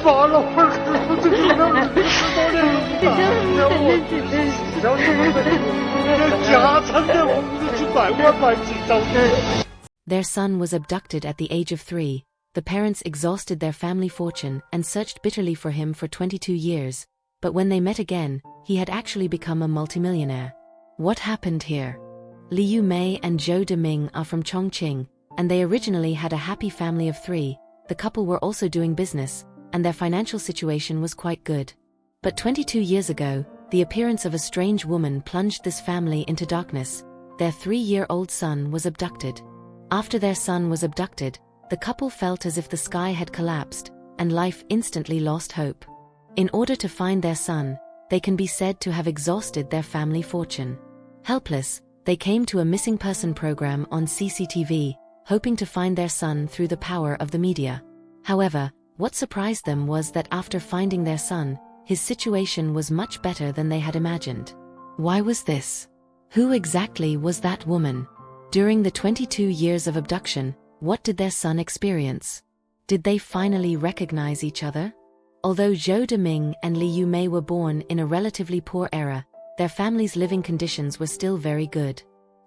法了，我这个让你知道了，我只要你们家产的我们就100万几刀。 Their son was abducted at the age of 3. The parents exhausted their family fortune and searched bitterly for him for 22 years. But when they met again, he had actually become a multimillionaire. What happened here? Liu Mei and Zhou Deming are from Chongqing, and they originally had a happy family of 3. The couple were also doing business, and their financial situation was quite good. But 22 years ago, the appearance of a strange woman plunged this family into darkness. Their 3-year-old son was abducted. After their son was abducted, the couple felt as if the sky had collapsed, and life instantly lost hope. In order to find their son, they can be said to have exhausted their family fortune. Helpless, they came to a missing person program on CCTV, hoping to find their son through the power of the media. However, what surprised them was that after finding their son, his situation was much better than they had imagined. Why was this? Who exactly was that woman? During the 22 years of abduction, what did their son experience? Did they finally recognize each other? Although Zhou Deming and Liu Mei were born in a relatively poor era, their families' living conditions were still very good.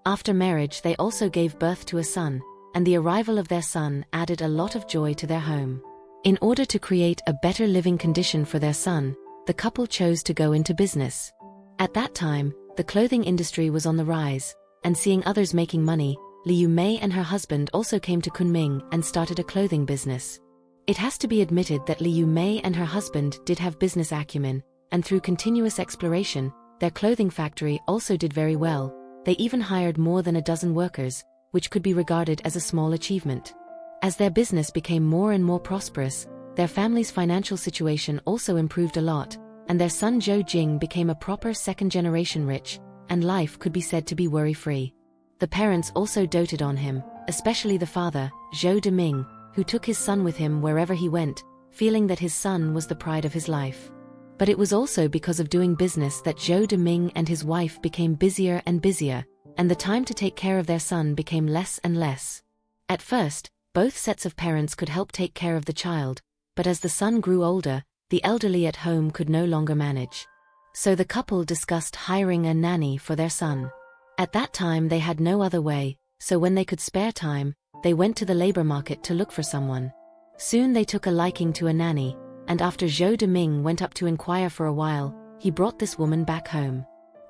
After marriage, they also gave birth to a son, and the arrival of their son added a lot of joy to their home. In order to create a better living condition for their son, the couple chose to go into business. At that time, the clothing industry was on the rise, and seeing others making money, Liu Mei and her husband also came to Kunming and started a clothing business. It has to be admitted that Liu Mei and her husband did have business acumen, and through continuous exploration, their clothing factory also did very well. They even hired more than a dozen workers, which could be regarded as a small achievement. As their business became more and more prosperous, their family's financial situation also improved a lot, and their son Zhou Jing became a proper second-generation rich, and life could be said to be worry-free. The parents also doted on him, especially the father, Zhou Deming, who took his son with him wherever he went, feeling that his son was the pride of his life. But it was also because of doing business that Zhou Deming and his wife became busier and busier, and the time to take care of their son became less and less. At first, both sets of parents could help take care of the child, but as the son grew older, the elderly at home could no longer manage. So the couple discussed hiring a nanny for their son. At that time they had no other way, so when they could spare time, they went to the labor market to look for someone. Soon they took a liking to a nanny, and after Zhou Deming went up to inquire for a while, he brought this woman back home.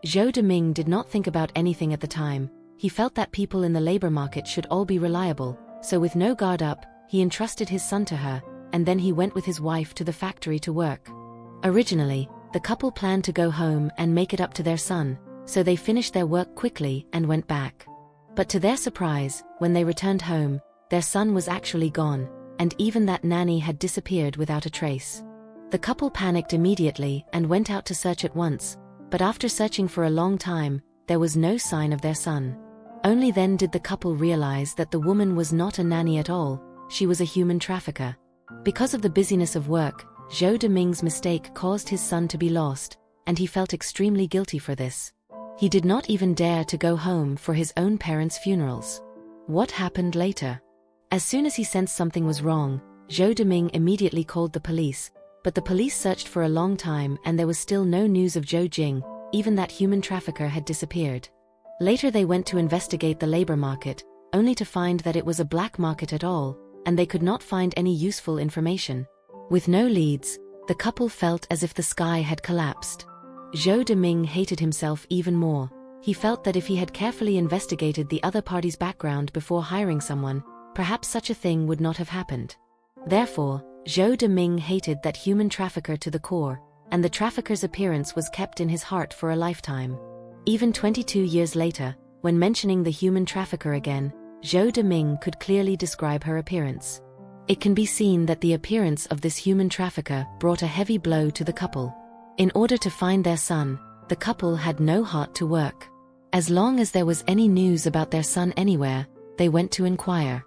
Zhou Deming did not think about anything at the time. He felt that people in the labor market should all be reliable, so with no guard up, he entrusted his son to her, and then he went with his wife to the factory to work. Originally, the couple planned to go home and make it up to their son, so they finished their work quickly and went back. But to their surprise, when they returned home, their son was actually gone, and even that nanny had disappeared without a trace. The couple panicked immediately and went out to search at once, but after searching for a long time, there was no sign of their son. Only then did the couple realize that the woman was not a nanny at all, she was a human trafficker. Because of the busyness of work, Zhou Deming's mistake caused his son to be lost, and he felt extremely guilty for this. He did not even dare to go home for his own parents' funerals. What happened later? As soon as he sensed something was wrong, Zhou Deming immediately called the police, but the police searched for a long time and there was still no news of Zhou Jing, even that human trafficker had disappeared. Later they went to investigate the labor market, only to find that it was a black market at all, and they could not find any useful information. With no leads, the couple felt as if the sky had collapsed. Zhou Deming hated himself even more. He felt that if he had carefully investigated the other party's background before hiring someone, perhaps such a thing would not have happened. Therefore, Zhou Deming hated that human trafficker to the core, and the trafficker's appearance was kept in his heart for a lifetime. Even 22 years later, when mentioning the human trafficker again, Zhou Deming could clearly describe her appearance. It can be seen that the appearance of this human trafficker brought a heavy blow to the couple. In order to find their son, the couple had no heart to work. As long as there was any news about their son anywhere, they went to inquire.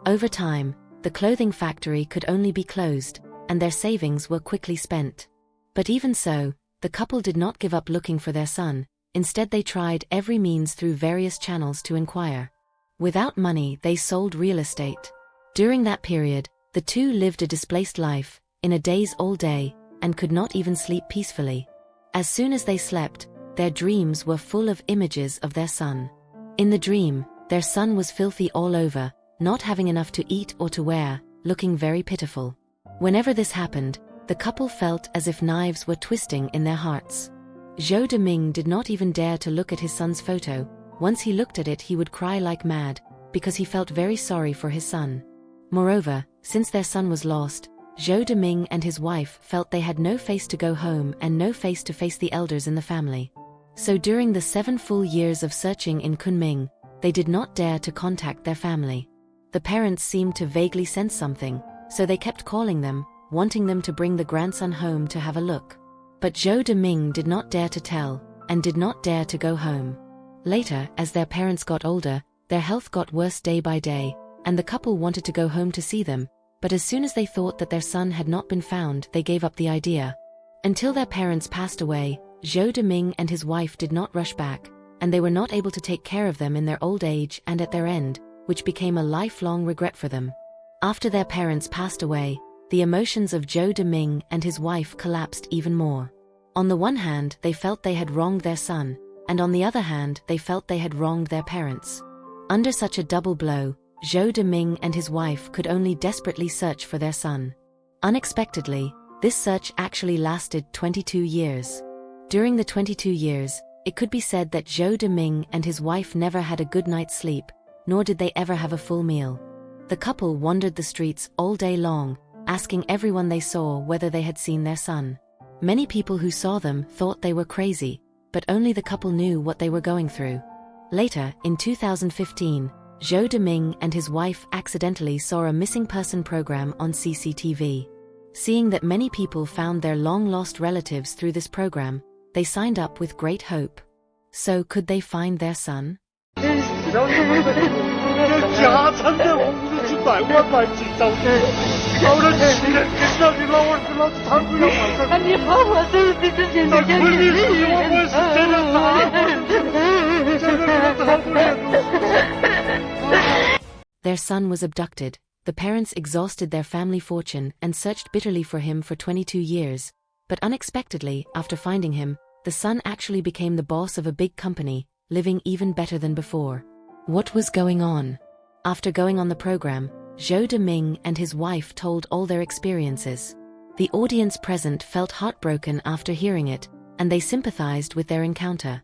Over time, the clothing factory could only be closed, and their savings were quickly spent. But even so, the couple did not give up looking for their son. Instead they tried every means through various channels to inquire. Without money, they sold real estate. During that period, the two lived a displaced life, in a daze all day, and could not even sleep peacefully. As soon as they slept, their dreams were full of images of their son. In the dream, their son was filthy all over, not having enough to eat or to wear, looking very pitiful. Whenever this happened, the couple felt as if knives were twisting in their hearts. Zhou Deming did not even dare to look at his son's photo. Once he looked at it, he would cry like mad, because he felt very sorry for his son. Moreover, since their son was lost, Zhou Deming and his wife felt they had no face to go home and no face to face the elders in the family. So during the 7 full years of searching in Kunming, they did not dare to contact their family. The parents seemed to vaguely sense something, so they kept calling them, wanting them to bring the grandson home to have a look. But Zhou Deming did not dare to tell, and did not dare to go home. Later, as their parents got older, their health got worse day by day, and the couple wanted to go home to see them, but as soon as they thought that their son had not been found, they gave up the idea. Until their parents passed away, Zhou Deming and his wife did not rush back, and they were not able to take care of them in their old age and at their end, which became a lifelong regret for them. After their parents passed away, the emotions of Zhou Deming and his wife collapsed even more. On the one hand, they felt they had wronged their son, and on the other hand, they felt they had wronged their parents. Under such a double blow, Zhou Deming and his wife could only desperately search for their son. Unexpectedly, this search actually lasted 22 years. During the 22 years, it could be said that Zhou Deming and his wife never had a good night's sleep, nor did they ever have a full meal. The couple wandered the streets all day long, asking everyone they saw whether they had seen their son. Many people who saw them thought they were crazy, but only the couple knew what they were going through. Later, in 2015, Zhou Deming and his wife accidentally saw a missing person program on CCTV. Seeing that many people found their long-lost relatives through this program, they signed up with great hope. So could they find their son? 只要你们这家产在我们的几百万买几张，好了，起来，让你老子堂不要马上。你把我这之前就交给你我是真的打，真的打不了。 Their son was abducted. The parents exhausted their family fortune and searched bitterly for him for 22 years. But unexpectedly, after finding him, the son actually became the boss of a big company, living even better than before. What was going on? After going on the program, Zhou Deming and his wife told all their experiences. The audience present felt heartbroken after hearing it, and they sympathized with their encounter.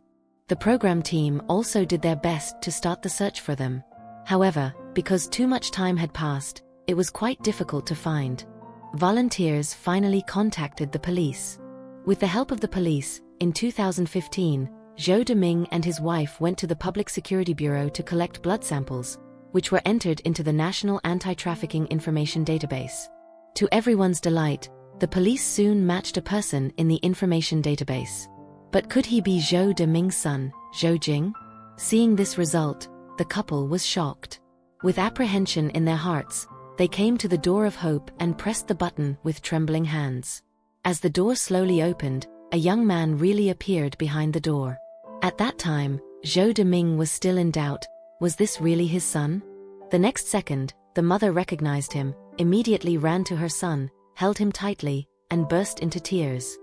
The program team also did their best to start the search for them. However, because too much time had passed, it was quite difficult to find. Volunteers finally contacted the police. With the help of the police, in 2015, Zhou Deming and his wife went to the Public Security Bureau to collect blood samples, which were entered into the National Anti-Trafficking Information Database. To everyone's delight, the police soon matched a person in the information database. But could he be Zhou Deming's son, Zhou Jing? Seeing this result, the couple was shocked. With apprehension in their hearts, they came to the door of hope and pressed the button with trembling hands. As the door slowly opened, a young man really appeared behind the door. At that time, Zhou Deming was still in doubt. Was this really his son? The next second, the mother recognized him, immediately ran to her son, held him tightly, and burst into tears.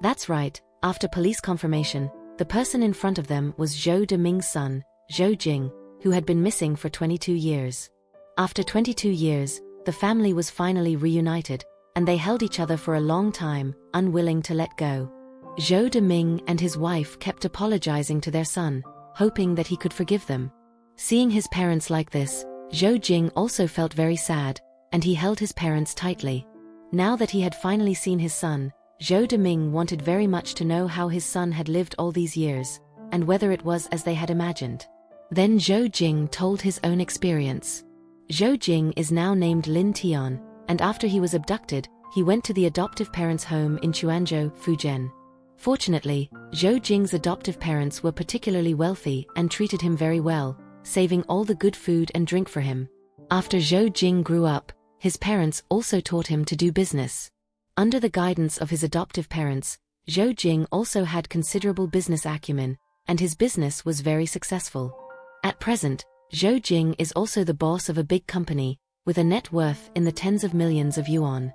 That's right, after police confirmation, the person in front of them was Zhou Deming's son, Zhou Jing, who had been missing for 22 years. After 22 years, the family was finally reunited, and they held each other for a long time, unwilling to let go. Zhou Deming and his wife kept apologizing to their son, hoping that he could forgive them. Seeing his parents like this, Zhou Jing also felt very sad, and he held his parents tightly. Now that he had finally seen his son, Zhou Deming wanted very much to know how his son had lived all these years, and whether it was as they had imagined. Then Zhou Jing told his own experience. Zhou Jing is now named Lin Tian, and after he was abducted, he went to the adoptive parents' home in Quanzhou, Fujian. Fortunately, Zhou Jing's adoptive parents were particularly wealthy and treated him very well, saving all the good food and drink for him. After Zhou Jing grew up, his parents also taught him to do business. Under the guidance of his adoptive parents, Zhou Jing also had considerable business acumen, and his business was very successful. At present, Zhou Jing is also the boss of a big company, with a net worth in the tens of millions of yuan.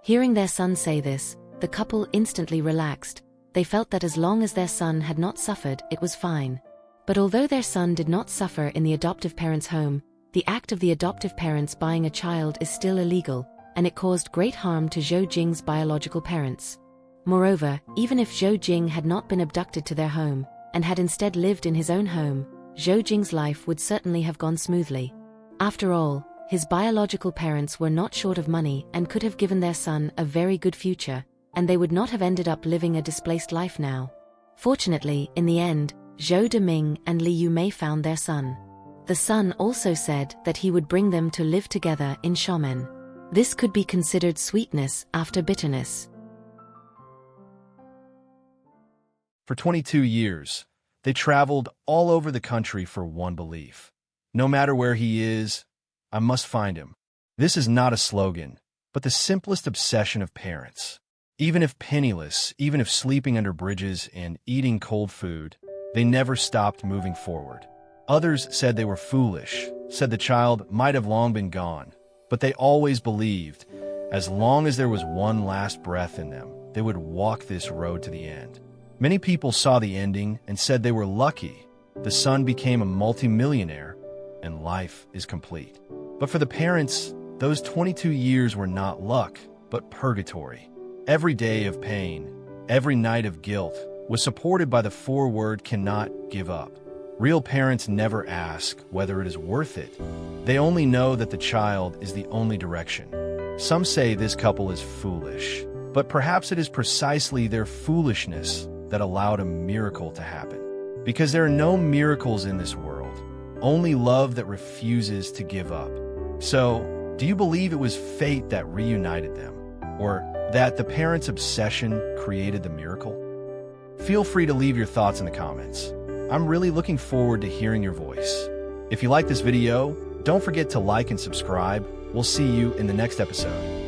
Hearing their son say this, the couple instantly relaxed. They felt that as long as their son had not suffered, it was fine. But although their son did not suffer in the adoptive parents' home, the act of the adoptive parents buying a child is still illegal, and it caused great harm to Zhou Jing's biological parents. Moreover, even if Zhou Jing had not been abducted to their home, and had instead lived in his own home, Zhou Jing's life would certainly have gone smoothly. After all, his biological parents were not short of money and could have given their son a very good future, and they would not have ended up living a displaced life now. Fortunately, in the end, Zhou Deming and Li Yumei found their son. The son also said that he would bring them to live together in Xiamen. This could be considered sweetness after bitterness. For 22 years, they traveled all over the country for one belief. No matter where he is, I must find him. This is not a slogan, but the simplest obsession of parents. Even if penniless, even if sleeping under bridges and eating cold food, they never stopped moving forward. Others said they were foolish, said the child might have long been gone, but they always believed, as long as there was one last breath in them, they would walk this road to the end. Many people saw the ending and said they were lucky. The son became a multi-millionaire, and life is complete. But for the parents, those 22 years were not luck, but purgatory. Every day of pain, every night of guilt, was supported by the foreword "cannot give up." Real parents never ask whether it is worth it. They only know that the child is the only direction. Some say this couple is foolish, but perhaps it is precisely their foolishness that allowed a miracle to happen. Because there are no miracles in this world, only love that refuses to give up. So, do you believe it was fate that reunited them? Or that the parents' obsession created the miracle? Feel free to leave your thoughts in the comments. I'm really looking forward to hearing your voice. If you like this video, don't forget to like and subscribe. We'll see you in the next episode.